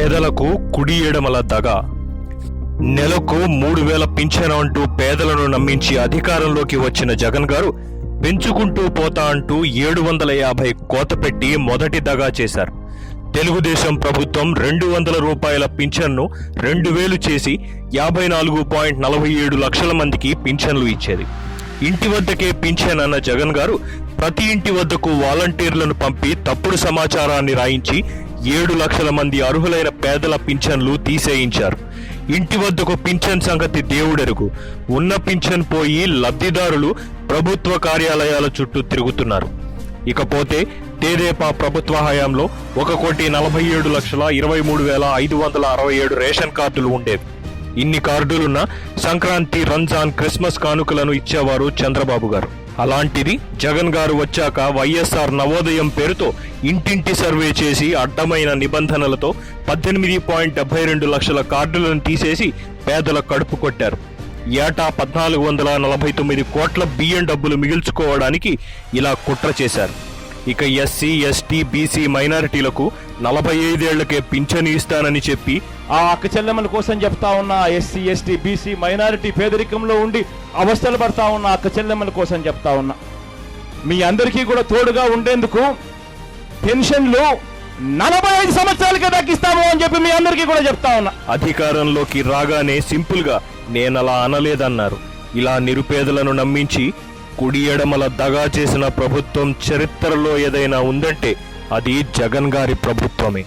పేదలకు కుడి ఎడమల దగ. నెలకు 3,000 పింఛను అంటూ పేదలను నమ్మించి అధికారంలోకి వచ్చిన జగన్ గారు పెంచుకుంటూ పోతా అంటూ 750 కోత పెట్టి మొదటి దగా చేశారు. తెలుగుదేశం ప్రభుత్వం 200 రూపాయల పింఛన్ను 2,000 చేసి 54.47 లక్షల మందికి పింఛన్లు ఇచ్చేది. ఇంటి వద్దకే పింఛన్ అన్న జగన్ గారు ప్రతి ఇంటి వద్దకు వాలంటీర్లను పంపి తప్పుడు సమాచారాన్ని రాయించి 7 లక్షల మంది అర్హులైన పేదల పింఛన్లు తీసేయించారు. ఇంటి వద్దకు పింఛన్ సంగతి దేవుడెరుగు. ఉన్న పింఛన్ పోయి లబ్ధిదారులు ప్రభుత్వ కార్యాలయాల చుట్టూ తిరుగుతున్నారు. ఇకపోతే తెదేపా ప్రభుత్వ హయాంలో 1,47,23,567 రేషన్ కార్డులు ఉండేవి. ఇన్ని కార్డులున్న సంక్రాంతి, రంజాన్, క్రిస్మస్ కానుకలను ఇచ్చేవారు చంద్రబాబు గారు. అలాంటిది జగన్ గారు వచ్చాక వైఎస్ఆర్ నవోదయం పేరుతో ఇంటింటి సర్వే చేసి అడ్డమైన నిబంధనలతో 18.72 లక్షల కార్డులను తీసేసి పేదల కడుపు కొట్టారు. ఏటా 1,449 కోట్ల బియ్యం డబ్బులు మిగిల్చుకోవడానికి ఇలా కుట్ర చేశారు. ఇక ఎస్సీ, ఎస్టీ, బీసీ మైనారిటీలకు 45 ఏళ్లకే పింఛను ఇస్తానని చెప్పి ఆ అక్క చెల్లెమ్మల కోసం చెప్తా ఉన్న ఎస్సీ, ఎస్టీ, బీసీ మైనారిటీ పేదరికంలో ఉండి అవస్థలు పడతా ఉన్న అక్క చెల్లెమ్మల కోసం చెప్తా ఉన్నా, మీ అందరికీ కూడా తోడుగా ఉండేందుకు పెన్షన్లు 45 సంవత్సరాలకే దక్కిస్తాము అని చెప్పి మీ అందరికీ కూడా చెప్తా ఉన్నా. అధికారంలోకి రాగానే సింపుల్ గా నేనలా అనలేదన్నారు. ఇలా నిరుపేదలను నమ్మించి కుడి ఎడమల దగా చేసిన ప్రభుత్వం చరిత్రలో ఏదైనా ఉందంటే అది జగన్ గారి ప్రభుత్వమే.